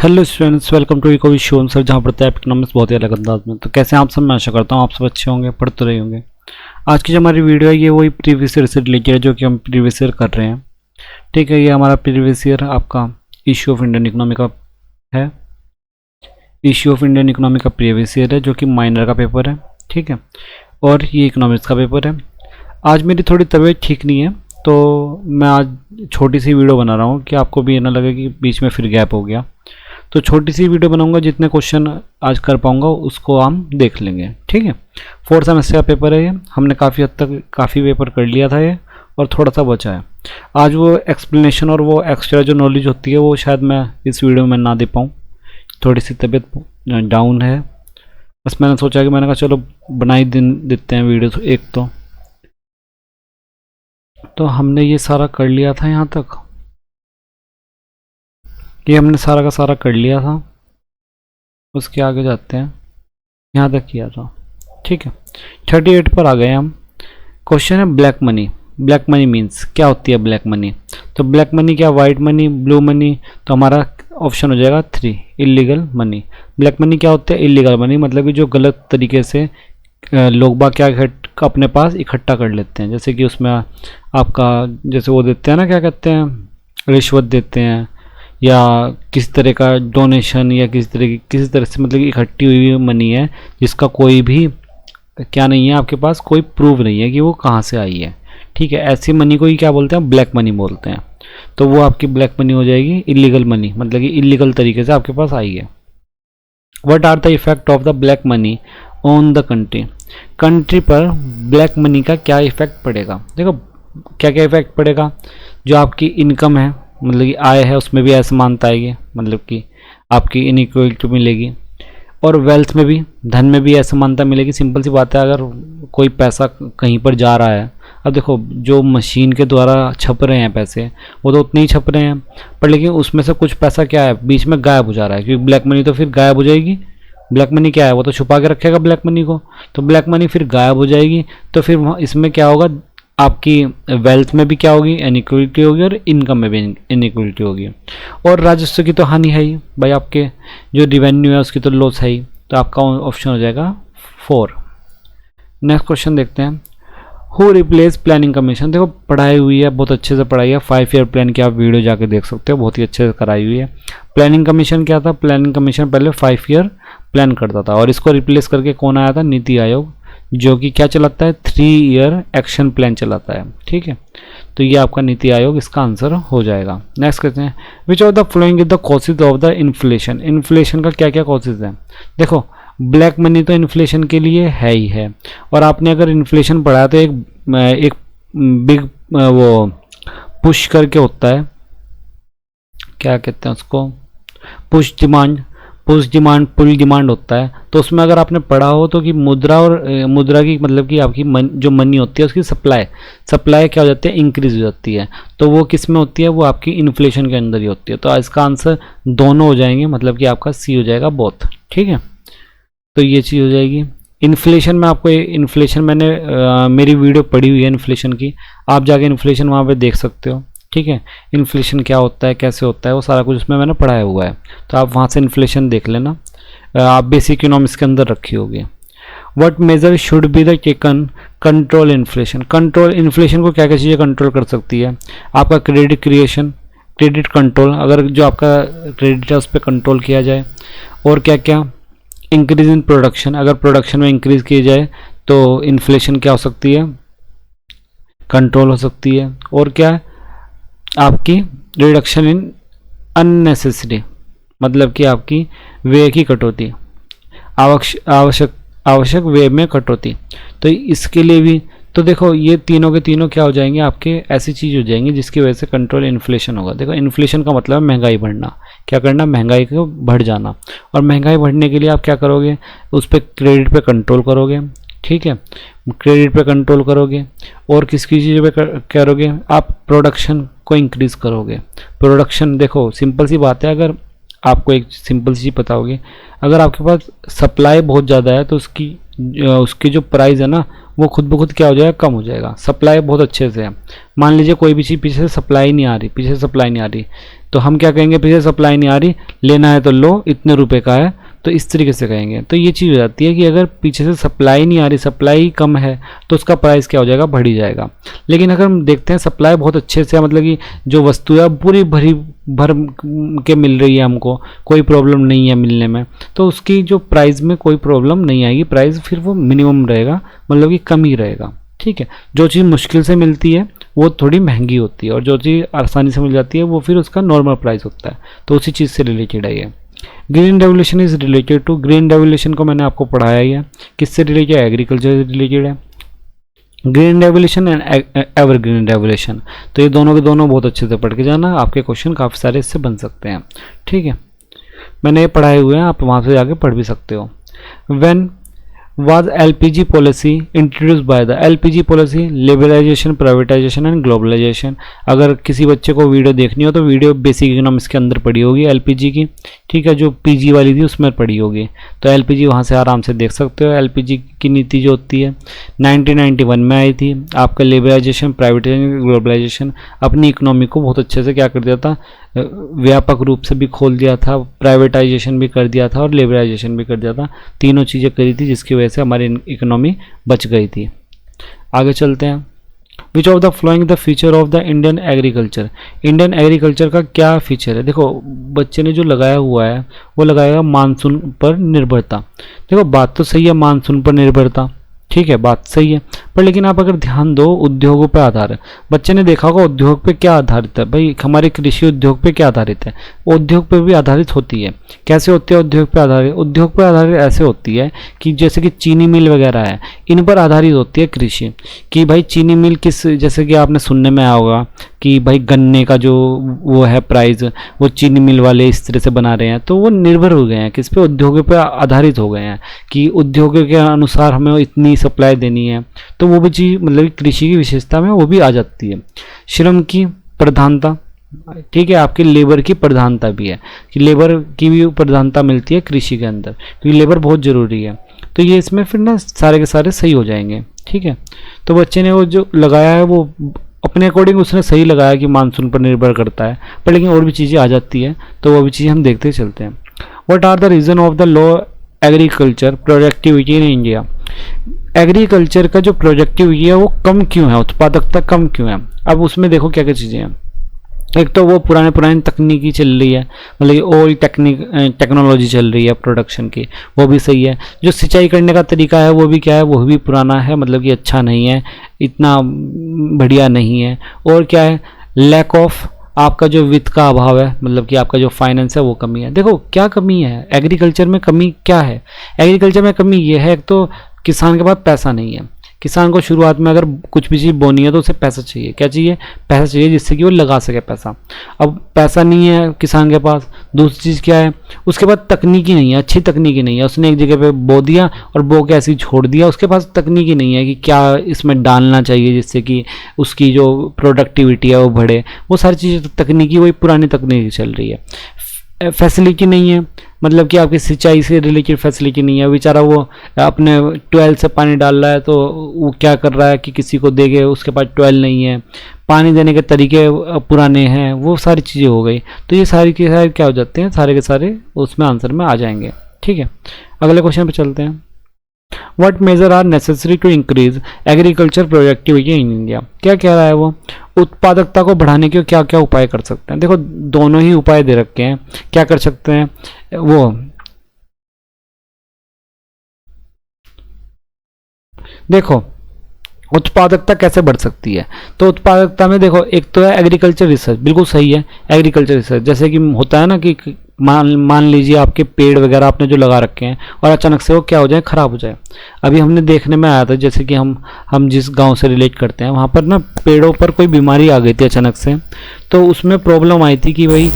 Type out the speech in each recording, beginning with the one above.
Hello students, welcome to eco vision sir, जहाँ पढ़ते हैं इकोनॉमिक्स बहुत ही अलग अंदाज में। तो कैसे हैं आप सब? मैं आशा करता हूँ आप सब अच्छे होंगे, पढ़ते रहे होंगे। आज की जो हमारी वीडियो है ये वही प्रीवियस ईयर से रिलेटेड है जो कि हम प्रीवियस ईयर कर रहे हैं। ठीक है, ये हमारा प्रीवियस ईयर आपका इश्यू ऑफ इंडियन इकोनॉमी का है। इश्यू ऑफ इंडियन इकोनॉमी का प्रीवियस ईयर है जो कि माइनर का पेपर है। ठीक है, और ये इकोनॉमिक्स का पेपर है। आज मेरी थोड़ी तबीयत ठीक नहीं है तो मैं आज छोटी सी वीडियो बना रहा हूँ कि आपको भी ये ना लगे कि बीच में फिर गैप हो गया। तो छोटी सी वीडियो बनाऊंगा, जितने क्वेश्चन आज कर पाऊंगा उसको हम देख लेंगे। ठीक है, 4th सेमेस्टर का पेपर है ये। हमने काफ़ी हद तक काफ़ी पेपर कर लिया था ये, और थोड़ा सा बचा है। आज वो एक्सप्लेनेशन और वो एक्स्ट्रा जो नॉलेज होती है वो शायद मैं इस वीडियो में ना दे पाऊँ, थोड़ी सी तबीयत डाउन है। बस मैंने सोचा कि मैंने कहा चलो बना ही देते हैं वीडियो एक। तो हमने ये सारा कर लिया था यहाँ तक, ये हमने सारा का सारा कर लिया था। उसके आगे जाते हैं, यहाँ तक किया था। ठीक है, 38 पर आ गए हम। क्वेश्चन है black money. Black money means क्या होती है ब्लैक मनी? तो ब्लैक मनी क्या, वाइट मनी, ब्लू मनी? तो हमारा ऑप्शन हो जाएगा 3, इलीगल मनी। ब्लैक मनी क्या होता है? इलीगल मनी, मतलब कि जो गलत तरीके से लोग बाग क्या अपने पास इकट्ठा कर लेते हैं। जैसे कि उसमें आपका जैसे वो देते हैं ना, क्या कहते हैं, रिश्वत देते हैं, या किसी तरह का डोनेशन, या किसी तरह से मतलब इकट्ठी हुई मनी है जिसका कोई भी क्या नहीं है, आपके पास कोई प्रूफ नहीं है कि वो कहाँ से आई है। ठीक है, ऐसी मनी को ही क्या बोलते हैं? ब्लैक मनी बोलते हैं। तो वो आपकी ब्लैक मनी हो जाएगी, इलीगल मनी, मतलब कि इलीगल तरीके से आपके पास आई है। What are the effect of the black money on the country? Country पर ब्लैक मनी का क्या इफेक्ट पड़ेगा? देखो क्या क्या इफेक्ट पड़ेगा। जो आपकी इनकम है, मतलब कि आय है, उसमें भी असमानता आएगी, मतलब कि आपकी इनइक्वलिटी मिलेगी। और वेल्थ में भी, धन में भी असमानता मिलेगी। सिंपल सी बात है, अगर कोई पैसा कहीं पर जा रहा है, अब देखो जो मशीन के द्वारा छप रहे हैं पैसे वो तो उतने ही छप रहे हैं, पर लेकिन उसमें से कुछ पैसा क्या है बीच में गायब हो जा रहा है, क्योंकि ब्लैक मनी तो फिर गायब हो जाएगी। ब्लैक मनी क्या है, वो तो छुपा के रखेगा ब्लैक मनी को, तो ब्लैक मनी फिर गायब हो जाएगी। तो फिर इसमें क्या होगा, आपकी वेल्थ में भी क्या होगी, इनइक्वलिटी होगी, और इनकम में भी इनइक्वलिटी होगी। और राजस्व की तो हानि है ही भाई, आपके जो रिवेन्यू है उसकी तो लॉस है ही। तो आपका ऑप्शन हो जाएगा 4। नेक्स्ट क्वेश्चन देखते हैं। Who replace planning commission? देखो पढ़ाई हुई है, बहुत अच्छे से पढ़ाई है। 5 ईयर प्लान की आप वीडियो जाके देख सकते हो, बहुत ही अच्छे से कराई हुई है। प्लानिंग कमीशन क्या था? प्लानिंग कमीशन पहले 5 ईयर प्लान करता था, और इसको रिप्लेस करके कौन आया था? नीति आयोग, जो कि क्या चलाता है? 3 ईयर एक्शन प्लान चलाता है। ठीक है, तो ये आपका नीति आयोग इसका आंसर हो जाएगा। नेक्स्ट कहते हैं, which of the following is the causes of the inflation? Inflation का क्या क्या कॉजेज है? देखो ब्लैक मनी तो इन्फ्लेशन के लिए है ही है, और आपने अगर इन्फ्लेशन बढ़ाया तो एक बिग वो पुश करके होता है, क्या कहते हैं उसको, पुश डिमांड पुल डिमांड होता है। तो उसमें अगर आपने पढ़ा हो तो कि मुद्रा और मुद्रा की मतलब कि आपकी जो मनी होती है उसकी सप्लाई क्या हो जाती है? इंक्रीज हो जाती है। तो वो किस में होती है? वो आपकी इन्फ्लेशन के अंदर ही होती है। तो इसका आंसर दोनों हो जाएंगे, मतलब कि आपका सी हो जाएगा, बोथ। ठीक है, तो ये चीज़ हो जाएगी। इन्फ्लेशन में आपको इन्फ्लेशन मैंने मेरी वीडियो पढ़ी हुई है इन्फ्लेशन की, आप जाके इन्फ्लेशन वहाँ पे देख सकते हो। ठीक है, इन्फ्लेशन क्या होता है, कैसे होता है, वो सारा कुछ उसमें मैंने पढ़ाया हुआ है, तो आप वहाँ से इन्फ्लेशन देख लेना। आप बेसिक इकोनॉमिक्स के अंदर रखी होगी। What measure should be the taken control inflation? Control inflation को क्या क्या चीज़ें कंट्रोल कर सकती है? आपका क्रेडिट क्रिएशन, क्रेडिट कंट्रोल, अगर जो आपका क्रेडिट है उस पर कंट्रोल किया जाए। और क्या क्या? इंक्रीज इन प्रोडक्शन, अगर प्रोडक्शन में इंक्रीज की जाए तो इन्फ्लेशन क्या हो सकती है? कंट्रोल हो सकती है। और क्या है? आपकी रिडक्शन इन अननेसेसरी, मतलब कि आपकी व्यय की कटौती, आवश्यक व्यय में कटौती। तो इसके लिए भी तो देखो ये तीनों के तीनों क्या हो जाएंगे, आपके ऐसी चीज़ हो जाएंगी जिसकी वजह से कंट्रोल इन्फ्लेशन होगा। देखो इन्फ्लेशन का मतलब है महंगाई बढ़ना, क्या करना? महंगाई को बढ़ जाना। और महंगाई बढ़ने के लिए आप क्या करोगे? उस पर क्रेडिट पे कंट्रोल करोगे। ठीक है, क्रेडिट पे कंट्रोल करोगे। और किसकी चीज़ पे करोगे? आप प्रोडक्शन को इंक्रीज़ करोगे। प्रोडक्शन देखो सिंपल सी बात है, अगर आपको एक सिंपल सी चीज़ पता होगी, अगर आपके पास सप्लाई बहुत ज़्यादा है तो उसकी उसकी जो प्राइस है ना वो खुद ब खुद क्या हो जाएगा, कम हो जाएगा। सप्लाई बहुत अच्छे से है। मान लीजिए कोई भी चीज़ पीछे से सप्लाई नहीं आ रही, पीछे से सप्लाई नहीं आ रही, तो हम क्या कहेंगे, पीछे से सप्लाई नहीं आ रही, लेना है तो लो, इतने रुपए का है, तो इस तरीके से कहेंगे। तो ये चीज़ हो जाती है कि अगर पीछे से सप्लाई नहीं आ रही, सप्लाई कम है, तो उसका प्राइस क्या हो जाएगा, बढ़ ही जाएगा। लेकिन अगर हम देखते हैं सप्लाई बहुत अच्छे से है, मतलब कि जो वस्तु है पूरी भर के मिल रही है, हमको कोई प्रॉब्लम नहीं है मिलने में, तो उसकी जो प्राइस में कोई प्रॉब्लम नहीं आएगी, प्राइस फिर वो मिनिमम रहेगा, मतलब कि कम ही रहेगा। ठीक है, जो चीज़ मुश्किल से मिलती है वो थोड़ी महंगी होती है, और जो चीज़ आसानी से मिल जाती है वो फिर उसका नॉर्मल प्राइस होता है। तो उसी चीज़ से रिलेटेड है ये। Green revolution is related to, green revolution को मैंने आपको पढ़ाया ही है, किससे रिलेटेड है, एग्रीकल्चर से रिलेटेड है। Green revolution and ever green revolution, तो ये दोनों के दोनों बहुत अच्छे से पढ़ के जाना, आपके क्वेश्चन काफ़ी सारे इससे बन सकते हैं। ठीक है, मैंने ये पढ़ाए हुए हैं, आप वहाँ से जाके पढ़ भी सकते हो। When was LPG policy introduced by the LPG policy liberalization, privatization and globalization। अगर किसी बच्चे को वीडियो देखनी हो तो वीडियो बेसिक इकोनॉमिक्स के अंदर पढ़ी होगी LPG की, ठीक है, जो PG वाली थी उसमें पढ़ी होगी, तो LPG वहाँ से आराम से देख सकते हो। LPG की नीति जो होती है 1991 में आई थी। आपका लिबरलाइजेशन, प्राइवेटाइजेशन, ग्लोबलाइजेशन अपनी इकोनॉमी को बहुत अच्छे से क्या कर दिया था, व्यापक रूप से भी खोल दिया था, प्राइवेटाइजेशन भी कर दिया था और लिबरलाइजेशन भी कर दिया था। तीनों चीज़ें करी थी जिसकी वजह से हमारी इकोनॉमी बच गई थी। आगे चलते हैं। Which of the flowing the feature of the Indian agriculture, Indian agriculture का क्या फीचर है। देखो बच्चे ने जो लगाया हुआ है वो लगाएगा मानसून पर निर्भरता। देखो बात तो सही है, मानसून पर निर्भरता, ठीक है, बात सही है, पर लेकिन आप अगर ध्यान दो उद्योगों पे आधार है। बच्चे ने देखा होगा उद्योग पे क्या आधारित है, भाई हमारे कृषि उद्योग पे क्या आधारित है, उद्योग पे भी आधारित होती है। कैसे होती है उद्योग पे आधारित, उद्योग पे आधारित ऐसे होती है कि जैसे कि चीनी मिल वगैरह है, इन पर आधारित होती है कृषि, कि भाई चीनी मिल किस, जैसे कि आपने सुनने में आया होगा कि भाई गन्ने का जो वो है प्राइस, वो चीनी मिल वाले इस तरह से बना रहे हैं, तो वो निर्भर हो गए हैं किस पे, उद्योगों पे आधारित हो गए हैं कि उद्योगों के अनुसार हमें इतनी सप्लाई देनी है, तो वो भी चीज़ मतलब कृषि की विशेषता में वो भी आ जाती है। श्रम की प्रधानता, ठीक है, आपकी लेबर की प्रधानता भी है कि लेबर की भी प्रधानता मिलती है कृषि के अंदर, क्योंकि लेबर बहुत ज़रूरी है। तो ये इसमें फिर ना सारे के सारे सही हो जाएंगे। ठीक है, तो बच्चे ने वो जो लगाया है वो अपने अकॉर्डिंग उसने सही लगाया कि मानसून पर निर्भर करता है, पर लेकिन और भी चीज़ें आ जाती है, तो वो भी चीज़ें हम देखते चलते हैं। What are the reason of the low agriculture productivity in India, agriculture का जो प्रोडक्टिविटी है वो कम क्यों है, उत्पादकता कम क्यों है। अब उसमें देखो क्या क्या चीज़ें हैं। एक तो वो पुरानी तकनीकी चल रही है, मतलब ओल्ड टेक्नोलॉजी चल रही है प्रोडक्शन की, वो भी सही है। जो सिंचाई करने का तरीका है वो भी क्या है, वो भी पुराना है, मतलब कि अच्छा नहीं है, इतना बढ़िया नहीं है। और क्या है, लैक ऑफ, आपका जो वित्त का अभाव है, मतलब कि आपका जो फाइनेंस है वो कमी है। देखो क्या कमी है एग्रीकल्चर में, कमी क्या है एग्रीकल्चर में, कमी ये है, एक तो किसान के पास पैसा नहीं है। किसान को शुरुआत में अगर कुछ भी चीज़ बोनी है तो उसे पैसा चाहिए, क्या चाहिए, पैसा चाहिए, जिससे कि वो लगा सके पैसा। अब पैसा नहीं है किसान के पास। दूसरी चीज़ क्या है, उसके पास तकनीकी नहीं है, अच्छी तकनीकी नहीं है, उसने एक जगह पे बो दिया और बो के ऐसे ही छोड़ दिया, उसके पास तकनीकी नहीं है कि क्या इसमें डालना चाहिए जिससे कि उसकी जो प्रोडक्टिविटी है वो बढ़े। वो सारी चीज़ें तकनीकी, वही पुरानी तकनीकी चल रही है। फैसिलिटी नहीं है, मतलब कि आपकी सिंचाई से रिलेटेड फैसिलिटी नहीं है। बेचारा वो अपने ट्वेल से पानी डाल रहा है, तो वो क्या कर रहा है कि किसी को देगे, उसके पास ट्वेल नहीं है, पानी देने के तरीके पुराने हैं, वो सारी चीज़ें हो गई। तो ये सारी के सारे क्या हो जाते हैं, सारे के सारे उसमें आंसर में आ जाएंगे। ठीक है, अगले क्वेश्चन पे चलते हैं। What measure are necessary to increase agriculture productivity in India? क्या कह रहा है वो, उत्पादकता को बढ़ाने के क्या क्या उपाय कर सकते हैं। देखो दोनों ही उपाय दे रखे हैं, क्या कर सकते हैं वो, देखो उत्पादकता कैसे बढ़ सकती है। तो उत्पादकता में देखो एक तो है एग्रीकल्चर रिसर्च, बिल्कुल सही है एग्रीकल्चर रिसर्च। जैसे कि होता है ना कि मान लीजिए आपके पेड़ वगैरह आपने जो लगा रखे हैं और अचानक से वो क्या हो जाए, ख़राब हो जाए। अभी हमने देखने में आया था, जैसे कि हम जिस गांव से रिलेट करते हैं वहाँ पर ना पेड़ों पर कोई बीमारी आ गई थी अचानक से, तो उसमें प्रॉब्लम आई थी कि भाई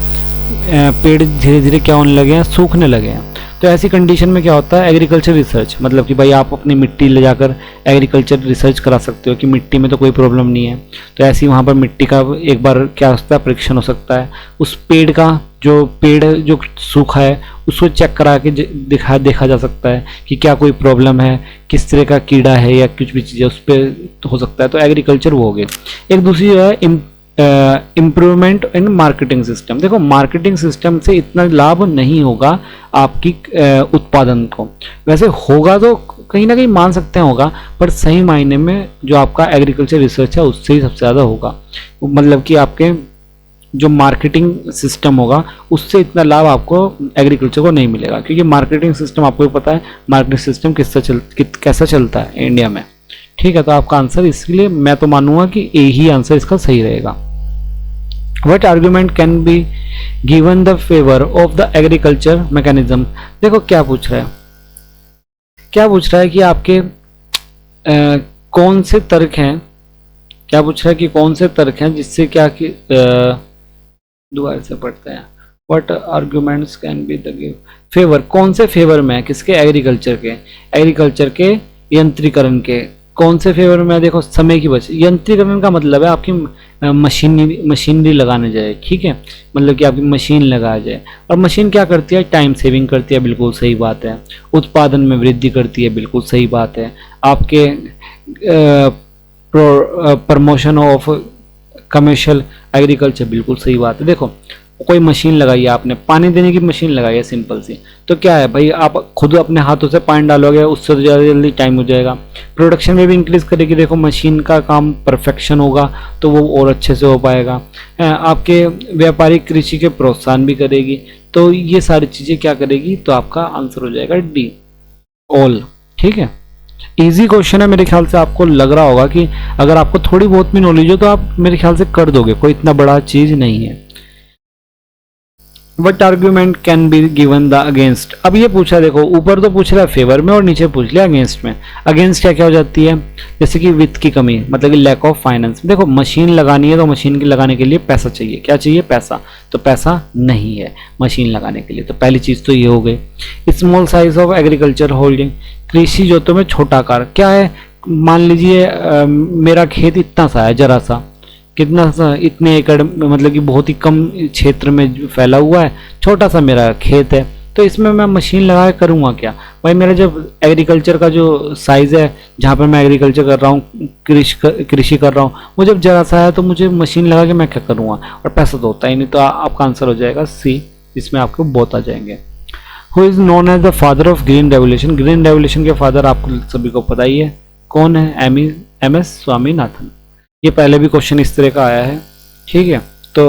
पेड़ धीरे धीरे क्या होने लगे हैं, सूखने लगे हैं। तो ऐसी कंडीशन में क्या होता है, एग्रीकल्चर रिसर्च, मतलब कि भाई आप अपनी मिट्टी ले जाकर एग्रीकल्चर रिसर्च करा सकते हो कि मिट्टी में तो कोई प्रॉब्लम नहीं है। तो ऐसी वहाँ पर मिट्टी का एक बार क्या होता है, परीक्षण हो सकता है। उस पेड़ का पेड़ जो सूखा है उसको चेक करा के देखा जा सकता है कि क्या कोई प्रॉब्लम है, किस तरह का कीड़ा है या कुछ भी चीज़ है उस पर तो हो सकता है। तो एग्रीकल्चर वो हो गए। एक दूसरी जो है इम्प्रूवमेंट इन मार्केटिंग सिस्टम। देखो मार्केटिंग सिस्टम से इतना लाभ नहीं होगा आपकी उत्पादन को, वैसे होगा तो कहीं ना कहीं मान सकते हैं होगा, पर सही मायने में जो आपका एग्रीकल्चर रिसर्च है उससे ही सबसे ज़्यादा होगा। मतलब कि आपके जो मार्केटिंग सिस्टम होगा उससे इतना लाभ आपको एग्रीकल्चर को नहीं मिलेगा, क्योंकि मार्केटिंग सिस्टम आपको भी पता है मार्केटिंग सिस्टम कैसा चलता है इंडिया में। ठीक है, तो आपका आंसर इसलिए मैं तो मानूंगा कि ए ही आंसर इसका सही रहेगा। What argument can be given the favor of the agriculture mechanism? देखो क्या पूछ रहा है कि आपके कौन से तर्क हैं, क्या पूछ रहा है कि कौन से तर्क हैं जिससे क्या कि दोबारा से पढ़ते हैं। What arguments can be the give favor, कौन से फेवर में है, किसके, एग्रीकल्चर के यंत्रीकरण के। कौन से फेवर में? देखो समय की बचत। यंत्रीकरण का मतलब है आपकी मशीनरी लगाने जाए, ठीक है, मतलब कि आपकी मशीन लगाया जाए। और मशीन क्या करती है, टाइम सेविंग करती है, बिल्कुल सही बात है। उत्पादन में वृद्धि करती है, बिल्कुल सही बात है। आपके प्रमोशन ऑफ कमर्शियल एग्रीकल्चर, बिल्कुल सही बात है। देखो कोई मशीन लगाई है आपने, पानी देने की मशीन लगाई है सिंपल सी, तो क्या है भाई, आप खुद अपने हाथों से पानी डालोगे उससे तो ज़्यादा जल्दी टाइम हो जाएगा। प्रोडक्शन में भी इंक्रीज करेगी, देखो मशीन का काम परफेक्शन होगा तो वो और अच्छे से हो पाएगा। आपके व्यापारिक कृषि के प्रोत्साहन भी करेगी। तो ये सारी चीज़ें क्या करेगी, तो आपका आंसर हो जाएगा डी, ऑल। ठीक है, इजी क्वेश्चन है, मेरे ख्याल से आपको लग रहा होगा कि अगर आपको थोड़ी बहुत भी नॉलेज हो तो आप मेरे ख्याल से कर दोगे, कोई इतना बड़ा चीज़ नहीं है। What argument can be given the against. अब ये पूछा, देखो ऊपर तो पूछ रहा है फेवर में और नीचे पूछ लिया अगेंस्ट में। अगेंस्ट क्या क्या हो जाती है, जैसे कि वित्त की कमी, मतलब कि लैक ऑफ फाइनेंस। देखो मशीन लगानी है तो मशीन की लगाने के लिए पैसा चाहिए, क्या चाहिए, पैसा। तो पैसा नहीं है मशीन लगाने के लिए, तो पहली चीज़ तो ये हो गई। Small size of agriculture holding, कृषि जोतों में छोटा आकार। क्या है, मान लीजिए मेरा खेत इतना सा है, जरा सा, कितना सा, इतने एकड़, मतलब कि बहुत ही कम क्षेत्र में फैला हुआ है, छोटा सा मेरा खेत है, तो इसमें मैं मशीन लगा के करूँगा क्या भाई। मेरा जब एग्रीकल्चर का जो साइज़ है जहाँ पर मैं एग्रीकल्चर कर रहा हूँ, कृषि कर रहा हूँ, वो जब जरा सा है तो मुझे मशीन लगा के मैं क्या करूँगा, और पैसा तो होता ही नहीं। तो आपका आंसर हो जाएगा सी, इसमें आपको बहुत आ जाएंगे। Who is known as the father of green revolution. Green revolution के फादर आपको सभी को पता ही है कौन है, MS स्वामीनाथन। ये पहले भी क्वेश्चन इस तरह का आया है, ठीक है, तो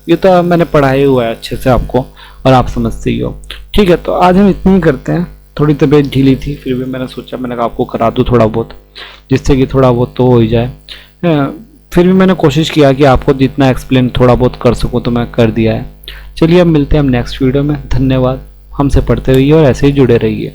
ये तो मैंने पढ़ाया हुआ है अच्छे से आपको और आप समझते ही हो। ठीक है, तो आज हम इतनी ही करते हैं। थोड़ी तबीयत ढीली थी, फिर भी मैंने सोचा, मैंने कहा आपको करा दूँ थोड़ा बहुत, जिससे कि थोड़ा बहुत तो हो ही जाए। फिर भी मैंने कोशिश किया कि आपको जितना एक्सप्लेन थोड़ा बहुत कर सकूँ तो मैं कर दिया है। चलिए अब मिलते हैं हम नेक्स्ट वीडियो में। धन्यवाद, हमसे पढ़ते रहिए और ऐसे ही जुड़े रहिए।